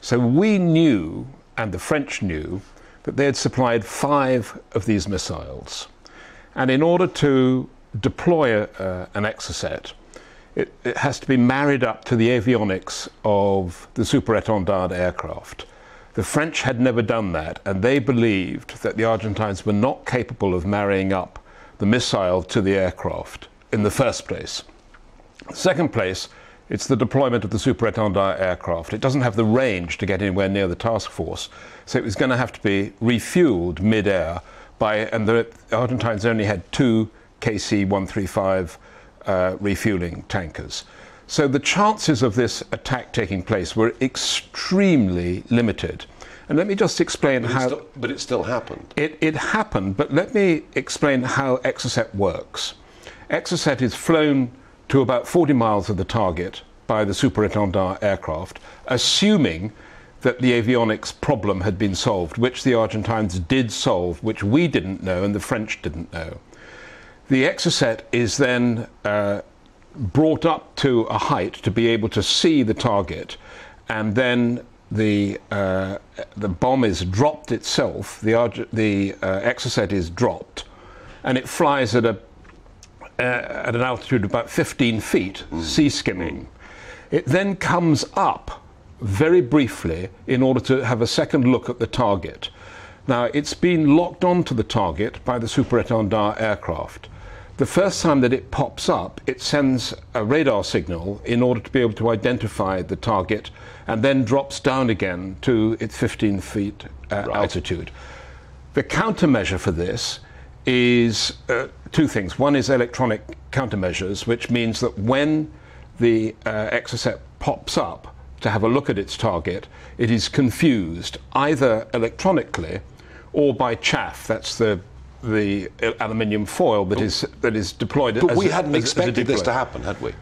So we knew, and the French knew, that they had supplied 5 of these missiles. And in order to deploy an Exocet, it has to be married up to the avionics of the super-étendard aircraft. The French had never done that, and they believed that the Argentines were not capable of marrying up the missile to the aircraft in the first place. Second place, it's the deployment of the super-étendard aircraft. It doesn't have the range to get anywhere near the task force, so it was going to have to be refueled mid-air and the Argentines only had 2 KC-135 refueling tankers. So the chances of this attack taking place were extremely limited. And let me just explain how... But it still happened. It happened, but let me explain how Exocet works. Exocet is flown to about 40 miles of the target by the super-étendard aircraft, assuming that the avionics problem had been solved, which the Argentines did solve, which we didn't know and the French didn't know. The Exocet is then brought up to a height to be able to see the target, and then the bomb is dropped itself. The Exocet is dropped, and it flies at an altitude of about 15 feet, sea skimming. It then comes up very briefly in order to have a second look at the target. Now, it's been locked onto the target by the super-étendard aircraft. The first time that it pops up, it sends a radar signal in order to be able to identify the target, and then drops down again to its 15 feet altitude. The countermeasure for this is 2 things. One is electronic countermeasures, which means that when the Exocet pops up to have a look at its target, it is confused either electronically or by chaff. That's the aluminium foil that is deployed. But we hadn't expected this to happen, had we?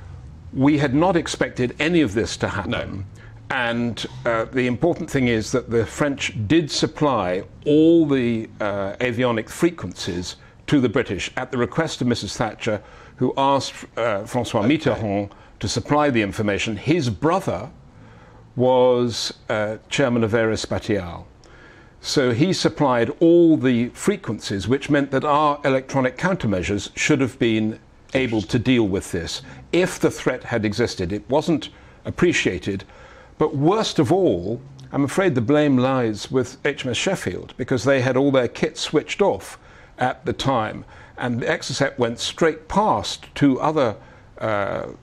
We had not expected any of this to happen. No. And the important thing is that the French did supply all the avionic frequencies to the British at the request of Mrs. Thatcher, who asked François Mitterrand to supply the information. His brother was chairman of Aerospatiale. So he supplied all the frequencies, which meant that our electronic countermeasures should have been able to deal with this if the threat had existed. It wasn't appreciated, but worst of all, I'm afraid the blame lies with HMS Sheffield, because they had all their kit switched off at the time, and the Exocet went straight past 2 other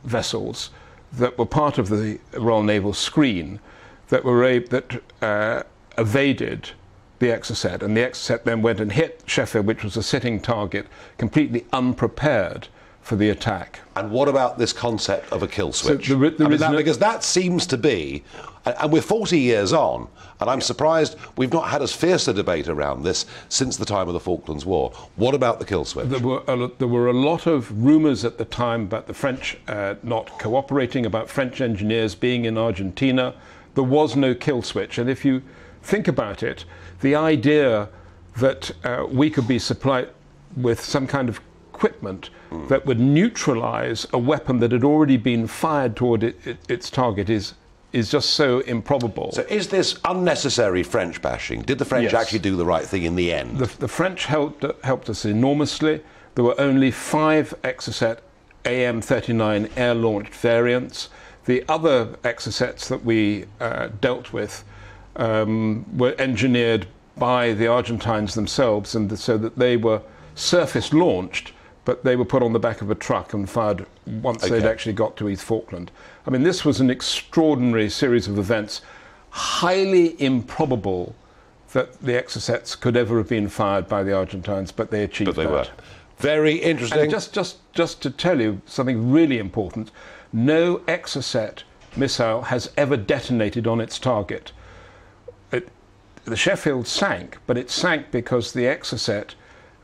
vessels that were part of the Royal Naval screen that evaded the Exocet, and the Exocet then went and hit Sheffield, which was a sitting target, completely unprepared for the attack. And what about this concept of a kill switch? So because that seems to be, and we're 40 years on, and I'm surprised we've not had as fierce a debate around this since the time of the Falklands War. What about the kill switch? There were a lot of rumours at the time about the French not cooperating, about French engineers being in Argentina. There was no kill switch, and if you think about it, the idea that we could be supplied with some kind of equipment that would neutralise a weapon that had already been fired toward its target is just so improbable. So is this unnecessary French bashing? Did the French actually do the right thing in the end? The French helped us enormously. There were only 5 Exocet AM-39 air-launched variants. The other Exocets that we dealt with were engineered by the Argentines themselves, and so that they were surface launched, but they were put on the back of a truck and fired once they'd actually got to East Falkland. I mean, this was an extraordinary series of events, highly improbable that the Exocets could ever have been fired by the Argentines, but they achieved that. But they were. Very interesting. And just to tell you something really important, no Exocet missile has ever detonated on its target. The Sheffield sank, but it sank because the Exocet,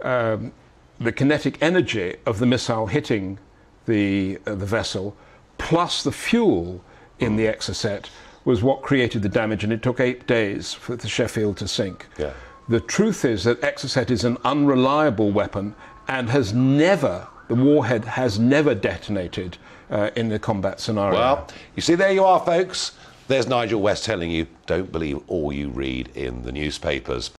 the kinetic energy of the missile hitting the vessel, plus the fuel in the Exocet, was what created the damage, and it took 8 days for the Sheffield to sink. Yeah. The truth is that Exocet is an unreliable weapon and has never, the warhead has never detonated in the combat scenario. Well, you see, there you are, folks. There's Nigel West telling you, don't believe all you read in the newspapers.